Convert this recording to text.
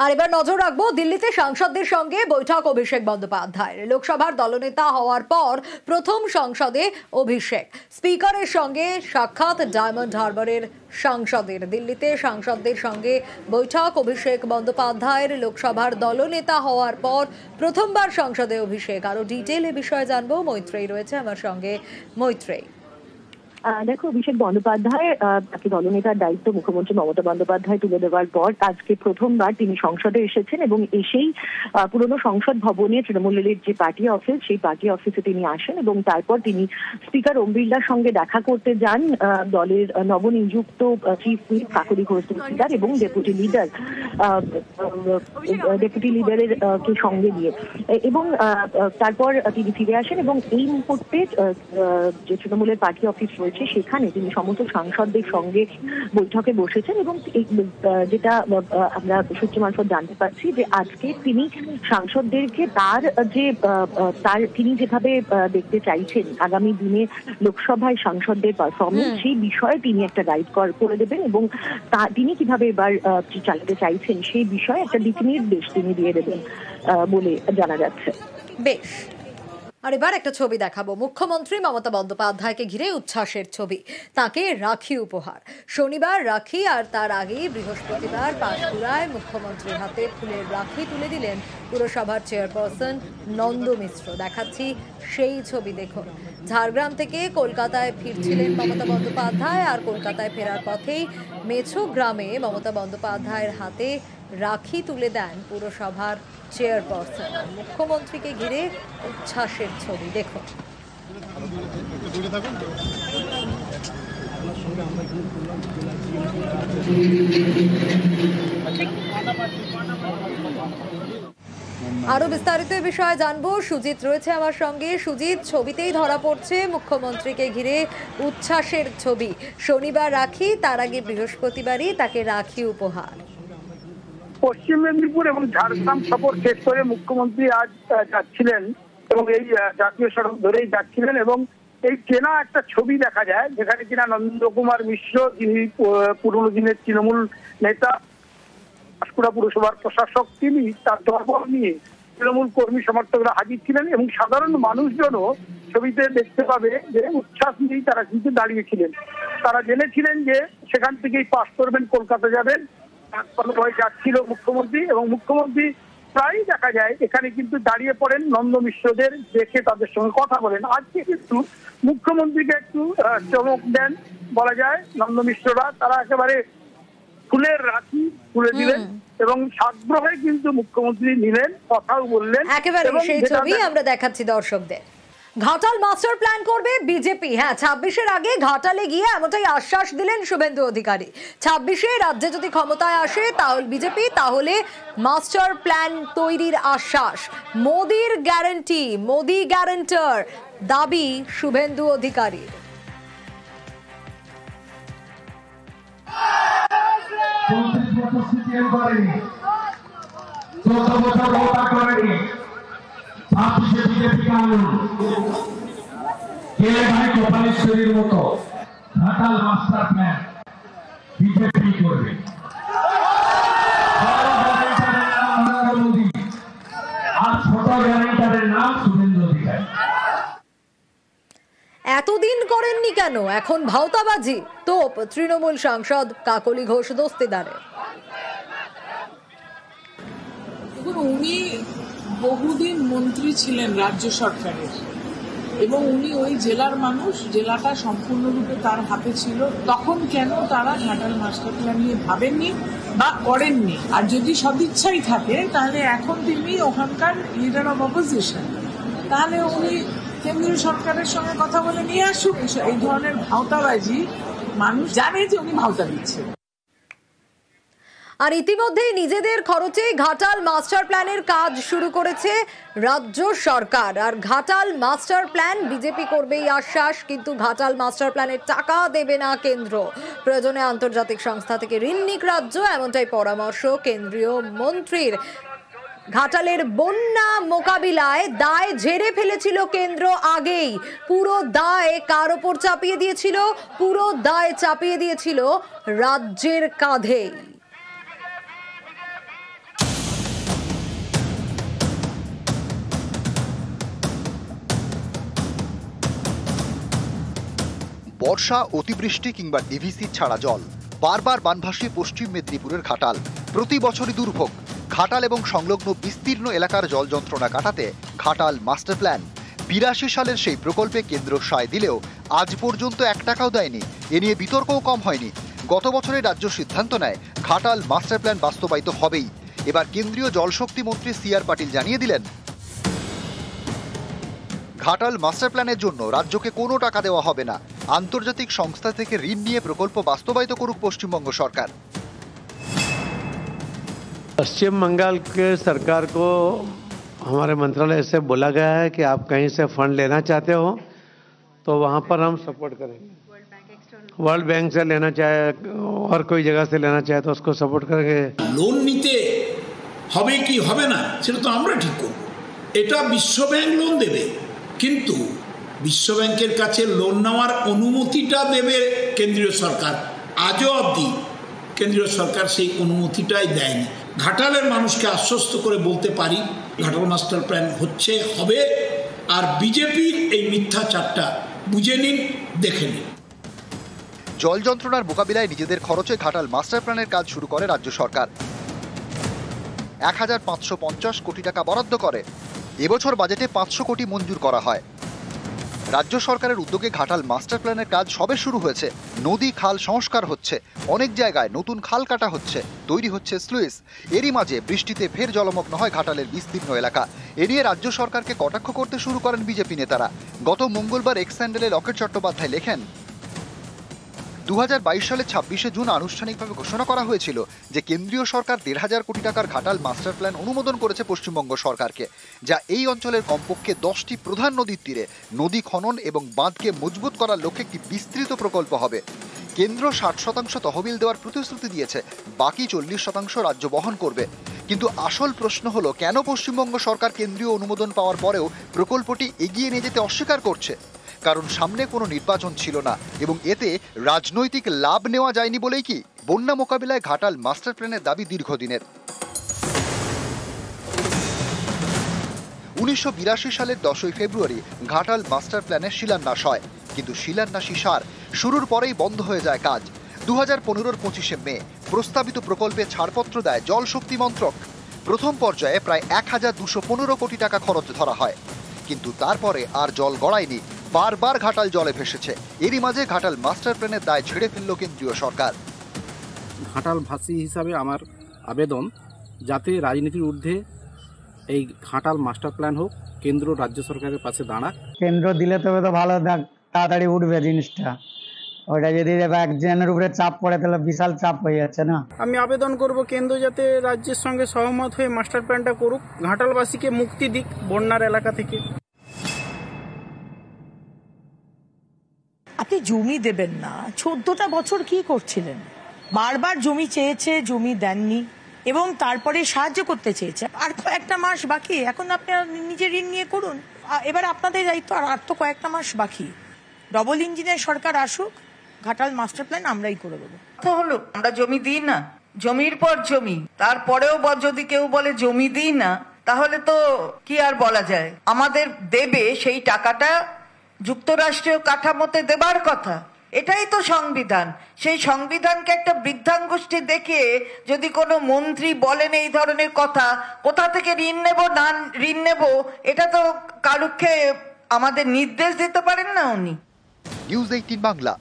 আর এবার নজর রাখবো দিল্লিতে সাংসদদের সঙ্গে বৈঠক অভিষেক বন্দ্যোপাধ্যায়ের। লোকসভার দলনেতা হওয়ার পর প্রথম সংসদে অভিষেক, স্পিকারের সঙ্গে সাক্ষাৎ ডায়মন্ড হারবারের সাংসদের। দিল্লিতে সাংসদদের সঙ্গে বৈঠক অভিষেক বন্দ্যোপাধ্যায়ের। লোকসভার দলনেতা হওয়ার পর প্রথমবার সংসদে অভিষেক। আরো ডিটেল এ বিষয়ে জানবো, মৈত্রেয়ী রয়েছে আমার সঙ্গে। মৈত্রেয়ী, দেখো, অভিষেক বন্দ্যোপাধ্যায় তাকে দলনেতার দায়িত্ব মুখ্যমন্ত্রী মমতা বন্দ্যোপাধ্যায় তুলে দেওয়ার পর আজকে প্রথমবার তিনি সংসদে এসেছেন এবং এসেই পুরনো সংসদ ভবনে তৃণমূলের যে পার্টি অফিস, সেই পার্টি অফিসে তিনি আসেন এবং তারপর তিনি স্পিকার ওম বিড়লার সঙ্গে দেখা করতে যান। দলের নবনিযুক্ত চিফ হুইপ কাকলি ঘোষ দস্তিদার এবং ডেপুটি লিডারের কে সঙ্গে নিয়ে, এবং তারপর তিনি ফিরে আসেন এবং এই মুহূর্তে যে তৃণমূলের পার্টি অফিস রয়েছে সেখানে তিনি সমস্ত সাংসদদের সঙ্গে বৈঠকে বসেছেন। এবং যেটা আমরা সূত্র মারফত জানতে পারছি যে আজকে তিনি সাংসদদেরকে তিনি যেভাবে দেখতে চাইছেন আগামী দিনে লোকসভায় সাংসদদের পারফরমেন্স, সেই বিষয়ে তিনি একটা গাইড করে দেবেন এবং তিনি কিভাবে এবার চালাতে চাইছেন সেই বিষয়ে একটা দিক নির্দেশ তিনি দিয়ে দেবেন বলে জানা যাচ্ছে। বেশ, আর এবার একটা ছবি দেখাবো। মুখ্যমন্ত্রী মমতা বন্দ্যোপাধ্যায়কে ঘিরে উচ্ছ্বাসের ছবি, তাকে রাখি উপহার। শনিবার রাখি, আর তার আগেই বৃহস্পতিবার পাঁশকুড়ায় মুখ্যমন্ত্রীর হাতে ফুলের রাখি তুলে দিলেন পুরসভার চেয়ারপারসন নন্দ মিশ্র। দেখাচ্ছি সেই ছবি, দেখুন। ঝাড়গ্রাম থেকে কলকাতায় ফিরছিলেন মমতা বন্দ্যোপাধ্যায়, আর কলকাতায় ফেরার পথেই মেছো গ্রামে মমতা বন্দ্যোপাধ্যায়ের হাতে রাখি তুলে দেন পুরসভার চেয়ারপারসন। মুখ্যমন্ত্রীকে ঘিরে উচ্ছ্বাসের ছবি, দেখুন। আরো বিস্তারিত বিষয়ে জানবো, সুজিত রয়েছে আমার সঙ্গে। সুজিত, ছবিতেই ধরা পড়ছে মুখ্যমন্ত্রীকে ঘিরে উচ্ছ্বাসের ছবি। শনিবার রাখি, তার আগে বৃহস্পতিবারই তাকে রাখি উপহার। পশ্চিম মেদিনীপুর এবং ঝাড়গ্রাম সফর শেষ করে মুখ্যমন্ত্রী আজ যাচ্ছিলেন এবং এই জাতীয় সড়ক ধরেই যাচ্ছিলেন এবং এই চেনা একটা ছবি দেখা যায় যেখানে কিনা নন্দকুমার মিশ্র, যিনি পুরনো দিনের তৃণমূল নেতা, পাঁশকুড়া পুরসভার প্রশাসক, তিনি তার দরবার নিয়ে তৃণমূল কর্মী সমর্থকরা হাজির ছিলেন এবং সাধারণ মানুষজনও ছবিতে দেখতে পাবে যে উচ্ছ্বাস নিয়েই তারা কিন্তু দাঁড়িয়েছিলেন। তারা জেনেছিলেন যে সেখান থেকেই পাস করবেন, কলকাতা যাবেন, হয়ে যাচ্ছিল মুখ্যমন্ত্রী এবং মুখ্যমন্ত্রী প্রায়ই দেখা যায় এখানে কিন্তু দাঁড়িয়ে পড়েন নন্দ মিশ্রদের, দেখে তাদের সঙ্গে কথা বলেন। আজকে কিন্তু মুখ্যমন্ত্রীকে একটু চমক দেন বলা যায় নন্দ মিশ্ররা। তারা একেবারে ফুলের রাখি তুলে দিলেন এবং সাগ্রহে কিন্তু মুখ্যমন্ত্রী নিলেন, কথাও বললেন। একেবারে সেই ছবি আমরা দেখাচ্ছি দর্শকদের। ঘাটাল মাস্টার প্ল্যান করবে বিজেপি। হ্যাঁ, 26-এর আগে ঘাটালে গিয়ে এমনটাই আশ্বাস দিলেন শুভেন্দু অধিকারী। 26-এ রাজ্যে যদি ক্ষমতায় আসে তাহলে বিজেপি, তাহলে মাস্টার প্ল্যান তৈরির আশ্বাস। মোদির গ্যারান্টি, মোদি গ্যারান্টার দাবি শুভেন্দু অধিকারী। কপালেশ্বরীর মতো ঘাটাল মাস্টার প্ল্যান বিজেপি করবে। আর ছোট গ্যারেন্টারের নাম শুভেন্দু অধিকারী। এতদিন করেননি কেন? এখন ভাওতাবাজি তোপ তৃণমূল সাংসদ কাকলি ঘোষ দস্তিদারে। উনি বহুদিন মন্ত্রী ছিলেন রাজ্য সরকারের এবং উনি ওই জেলার মানুষ, জেলাটা সম্পূর্ণরূপে তার হাতে ছিল। তখন কেন তারা ঘাটাল মাস্টার প্ল্যান নিয়ে ভাবেননি বা করেননি? আর যদি সদিচ্ছাই থাকে তাহলে এখন তিনি ওখানকার লিডার অব অপোজিশন, তাহলে উনি কেন্দ্রীয় সরকারের সঙ্গে কথা বলে নিয়ে আসুক। এই ধরনের ভাওতাবাজি মানুষ জানে যে উনি ভাওতা দিচ্ছেন। আর ইতিমধ্যেই নিজেদের খরচে ঘাটাল মাস্টার প্ল্যানের কাজ শুরু করেছে রাজ্য সরকার। আর ঘাটাল মাস্টার প্ল্যান বিজেপি করবেই আশ্বাস, কিন্তু ঘাটাল মাস্টার প্ল্যানের টাকা দেবে না কেন্দ্র। প্রয়োজনে আন্তর্জাতিক সংস্থা থেকে ঋণ নিক রাজ্য, এমনটাই পরামর্শ কেন্দ্রীয় মন্ত্রীর। ঘাটালের বন্যা মোকাবিলায় দায় ঝেড়ে ফেলেছিল কেন্দ্র আগেই। পুরো দায় কার ওপর চাপিয়ে দিয়েছিল? পুরো দায় চাপিয়ে দিয়েছিল রাজ্যের কাঁধেই। বর্ষা, অতিবৃষ্টি কিংবা ডিভিসি ছাড়া জল, বারবার বানভাসী পশ্চিম মেদিনীপুরের ঘাটাল। প্রতি বছরই দুর্ভোগ। ঘাটাল এবং সংলগ্ন বিস্তীর্ণ এলাকার জল যন্ত্রণা কাটাতে ঘাটাল মাস্টার প্ল্যান 82 সালের সেই প্রকল্পে কেন্দ্র সায় দিলেও আজ পর্যন্ত 1 টাকাও দেয়নি। এ নিয়ে বিতর্কও কম হয়নি। গত বছরে রাজ্য সিদ্ধান্ত নেয় ঘাটাল মাস্টার প্ল্যান বাস্তবায়িত হবেই। এবার কেন্দ্রীয় জলশক্তি মন্ত্রী CR পাটিল জানিয়ে দিলেন, ঘাটাল মাস্টার প্ল্যানের জন্য রাজ্যকে কোনো টাকা দেওয়া হবে না। আন্তর্জাতিক সংস্থা থেকে ঋণ নিয়ে প্রকল্প বাস্তবায়িত করুক পশ্চিমবঙ্গ সরকার। पश्चिम बंगाल के सरकार को हमारे मंत्रालय से बोला गया है कि आप कहीं से फंड लेना चाहते हो तो वहाँ पर हम सपोर्ट करेंगे। वर्ल्ड बैंक से लेना चाहे और कोई जगह से लेना चाहे तो उसको सपोर्ट करेंगे। লোন নিতে হবে কি হবে না সেটা তো আমরা ঠিক করব। এটা বিশ্ব ব্যাংক লোন দেবে, কিন্তু বিশ্ব ব্যাংকের কাছে লোন নেওয়ার অনুমতিটা দেবে কেন্দ্রীয় সরকার। আজও অবধি কেন্দ্রীয় সরকার সেই অনুমতিটাই দেয়নি। ঘাটালের মানুষকে আশ্বস্ত করে বলতে পারি, ঘাটাল মাস্টার প্ল্যান হচ্ছে, হবে। আর বিজেপির এই মিথ্যাচারটা বুঝে নিন, দেখে নিন। জল যন্ত্রণার মোকাবিলায় নিজেদের খরচে ঘাটাল মাস্টার প্ল্যানের কাজ শুরু করে রাজ্য সরকার। 1550 কোটি টাকা বরাদ্দ করে। এবছর বাজেটে 500 কোটি মঞ্জুর করা হয়। রাজ্য সরকারের উদ্যোগে ঘাটাল মাস্টার প্ল্যানের কাজ সবে শুরু হয়েছে। নদী খাল সংস্কার হচ্ছে, অনেক জায়গায় নতুন খাল কাটা হচ্ছে, তৈরি হচ্ছে স্লুইস। এরই মাঝে বৃষ্টিতে ফের জলমগ্ন হয় ঘাটালের বিস্তীর্ণ এলাকা। এ নিয়ে রাজ্য সরকারকে কটাক্ষ করতে শুরু করেন বিজেপি নেতারা। গত মঙ্গলবার এক্স হ্যান্ডেলে লকেট চট্টোপাধ্যায় লেখেন, 2022 সালের 26শে জুন আনুষ্ঠানিকভাবে ঘোষণা করা হয়েছিল যে কেন্দ্রীয় সরকার 1,500 কোটি টাকার ঘাটাল মাস্টার প্ল্যান অনুমোদন করেছে পশ্চিমবঙ্গ সরকারকে, যা এই অঞ্চলের কমপক্ষে 10টি প্রধান নদীর তীরে নদী খনন এবং বাঁধকে মজবুত করার লক্ষ্যে একটি বিস্তৃত প্রকল্প হবে। কেন্দ্র 60% তহবিল দেওয়ার প্রতিশ্রুতি দিয়েছে, বাকি 40% রাজ্য বহন করবে। কিন্তু আসল প্রশ্ন হলো, কেন পশ্চিমবঙ্গ সরকার কেন্দ্রীয় অনুমোদন পাওয়ার পরেও প্রকল্পটি এগিয়ে নিয়ে যেতে অস্বীকার করছে? কারণ সামনে কোনো নির্বাচন ছিল না এবং এতে রাজনৈতিক লাভ নেওয়া যায়নি বলেই কি? বন্যা মোকাবিলায় ঘাটাল মাস্টার প্ল্যানের দাবি দীর্ঘদিনের। 1982 সালের 10ই ফেব্রুয়ারি ঘাটাল মাস্টার প্ল্যানের শিলান্যাস হয়, কিন্তু শিলান্যাসী সার শুরুর পরেই বন্ধ হয়ে যায় কাজ। 2015-র 25শে মে প্রস্তাবিত প্রকল্পে ছাড়পত্র দেয় জল শক্তি মন্ত্রক। প্রথম পর্যায়ে প্রায় 1215 কোটি টাকা খরচ ধরা হয়, কিন্তু তারপরে আর জল গড়ায়নি। বারবার ঘাটাল জলে ভেসেছে। এরই মাঝে ঘাটাল মাস্টার প্ল্যানের দায় ছেড়ে ফেলল কেন্দ্রীয় সরকার। ঘাটাল ভাসী হিসাবে আমার আবেদন, যাতে রাজনীতির ঊর্ধ্বে এই ঘাটাল মাস্টার প্ল্যান হোক, কেন্দ্র রাজ্য সরকারের পাশে দাঁড়াক। কেন্দ্র দিলে তবে তো ভালো, তাড়াতাড়ি উঠবে জিনিসটা। ওটা যদি একজনের উপরে চাপ পড়ে তাহলে বিশাল চাপ হয়ে যাচ্ছে না। আমি আবেদন করব কেন্দ্র যাতে রাজ্যের সঙ্গে সহমত হয়ে মাস্টার প্ল্যানটা করুক, ঘাটালবাসীকে মুক্তি দিক বন্যার এলাকা থেকে। আপনি জমি দেবেন না, 14টা বছর কি করছিলেন? বারবার জমি চেয়েছে, জমি দেননি, এবং তারপরে সাহায্য করতে চেয়েছে। আর কয়েকটা মাস বাকি, এখন আপনি নিজে ঋণ নিয়ে করুন। এবার আপনাদের দায়িত্ব, আর তো কয়েকটা মাস বাকি। ডবল ইঞ্জিনের সরকার আসুক, ঘাটাল মাস্টার প্ল্যান আমরাই করে দেবো। তো হলো, আমরা জমি দিই না, জমির পর জমি, তারপরেও যদি কেউ বলে জমি দিই না, তাহলে তো কি আর বলা যায়? আমাদের দেবে সেই টাকাটা যুক্তরাষ্ট্রীয় কাঠামোতে দেবার কথা। এটাই তো সংবিধান। সেই সংবিধানকে একটা বৃদ্ধাঙ্গুষ্ঠী দেখিয়ে যদি কোনো মন্ত্রী বলেন এই ধরনের কথা, কোথা থেকে ঋণ নেব না ঋণ নেব, এটা তো কারুকে আমাদের নির্দেশ দিতে পারেন না উনি। নিউজ 18 বাংলা।